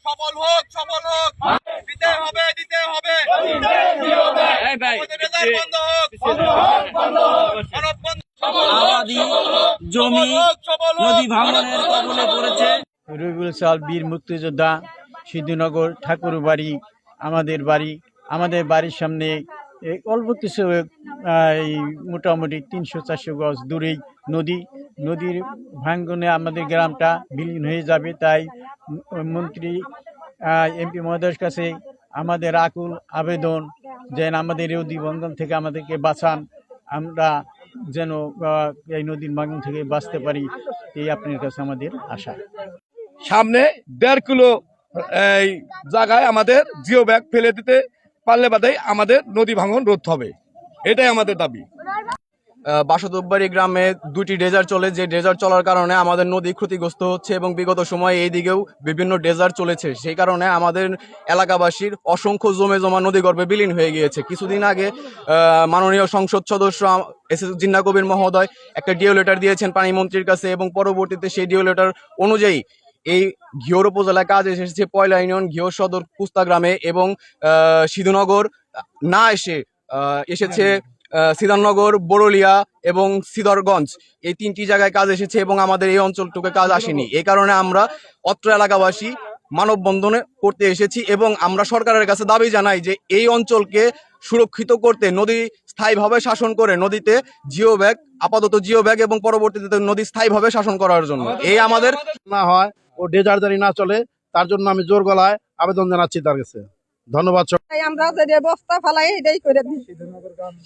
সফল হোক দিতে হবে জমি নদী ভাঙনের কবলে পড়েছে। রবিউল সাল বীর মুক্তিযোদ্ধা, সিদ্ধুনগর ঠাকুরবাড়ি আমাদের বাড়ির সামনে অল্প কিছু মোটামুটি ৩০০-৪০০ গজ দূরেই নদীর ভাঙ্গনে আমাদের গ্রামটা বিলীন হয়ে যাবে। তাই মন্ত্রী এমপি মহোদয়ের কাছে আমাদের আকুল আবেদন যেন আমাদের এই নদী ভাঙ্গন থেকে আমাদেরকে বাঁচান, আমরা যেন এই নদীর ভাঙ্গন থেকে বাঁচতে পারি, এই আপনার কাছে আমাদের আশা। সামনে ১.৫ কিলো এই জায়গায় আমাদের জিও ব্যাগ ফেলে দিতে পারলে বাদেই আমাদের নদী ভাঙন রোধ হবে, এটাই আমাদের দাবি। বাসুদেববাড়ি গ্রামে 2টি ড্রেজার চলে, যে ড্রেজার চলার কারণে আমাদের নদী ক্ষতিগ্রস্ত হচ্ছে এবং বিগত সময়ে এই দিকেও বিভিন্ন ড্রেজার চলেছে। সেই কারণে আমাদের এলাকাবাসীর অসংখ্য জমা নদীগর্ভে বিলীন হয়ে গিয়েছে। কিছুদিন আগে মাননীয় সংসদ সদস্য এস.এস. জিন্না কবির মহোদয় একটা ডিও লেটার দিয়েছেন পানি মন্ত্রীর কাছে, এবং পরবর্তীতে সেই ডিও লেটার অনুযায়ী এই ঘিওর উপজেলায় কাজ এসেছে পয়লা ইউনিয়ন, ঘিওর সদর কুস্তা গ্রামে, এবং সিদ্ধুনগর না এসেছে সিদ্ধার্থনগর, বড়লিয়া এবং সিদরগঞ্জ, এই 3টি জায়গায় কাজ এসেছে এবং আমাদের এই অঞ্চলটুকু কাজ আসেনি। এই কারণে আমরা অত্র এলাকাবাসী মানববন্ধনে করতে এসেছি এবং আমরা সরকারের কাছে দাবি জানাই যে এই অঞ্চলকে সুরক্ষিত করতে, নদী স্থায়ীভাবে শাসন করে নদীতে আপাতত জিও ব্যাগ এবং পরবর্তীতে নদী স্থায়ীভাবে শাসন করার জন্য এই আমাদের না হয় ও ডেজার জারি না চলে, তার জন্য আমি জোর গলায় আবেদন জানাচ্ছি তার কাছে। ধন্যবাদ। আমরা যে বস্তা ফেলাই এটাই করে দিই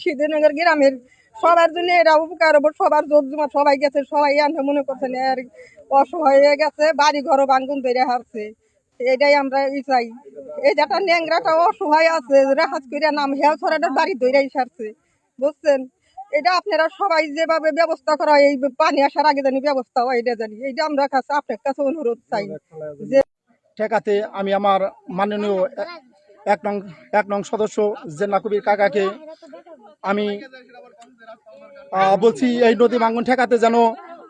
সিদ্ধুনগর গ্রামের সবার জন্য, এটা উপকার হবে, সবার জোর জমা সবাই গেছে, সবাই আনতে মনে করছেন আর অসহায় হয়ে গেছে, বাড়ি ঘর ভাঙ্গুন বেড়ে হারছে, এটাই আমরা চাই। এই যেটা ন্যাংরাটা অসহায় আছে রেহাজ করে নাম হেয়া ছড়াটার বাড়ি দইরাই সারছে, বুঝছেন। এটা আপনারা সবাই যেভাবে ব্যবস্থা করা হয়, এই পানি আসার আগে জানি ব্যবস্থা হয়, এটা জানি, এইটা আমরা কাছে আপনার কাছে অনুরোধ চাই যে ঠেকাতে আমি আমার মাননীয় এক নং সদস্য জিন্না কবির কাকাকে আমি বলছি এই নদী ভাঙ্গন ঠেকাতে যেন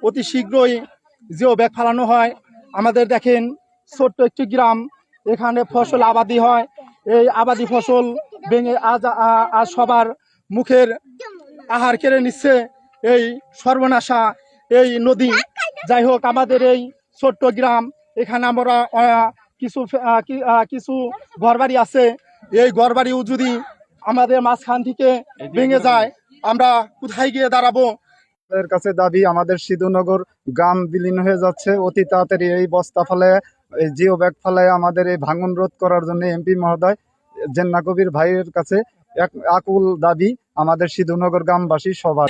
অতি শীঘ্রই জিও ব্যাগ ফালানো হয়। আমাদের দেখেন ছোট্ট একটি গ্রাম, এখানে ফসল আবাদি হয়, এই আবাদি ফসল ভেঙে আজ সবার মুখের আহার কেড়ে নিচ্ছে এই সর্বনাশা এই নদী। যাই হোক, আমাদের এই ছোট্ট গ্রাম, এখানে আমরা কিছু ঘরবাড়ি আছে, এই ঘরবাড়িও যদি আমাদের মাঝখান থেকে ভেঙে যায় আমরা কোথায় গিয়ে দাঁড়াবো? এর কাছে দাবি, আমাদের সিদ্ধুনগর গ্রাম বিলীন হয়ে যাচ্ছে, অতি তাড়াতাড়ি এই বস্তা ফেলে, এই জিও ব্যাগ ফেলে আমাদের এই ভাঙন রোধ করার জন্য এমপি মহোদয় জিন্না কবির ভাইয়ের কাছে এক আকুল দাবি আমাদের সিদ্ধুনগর গ্রামবাসী সবার।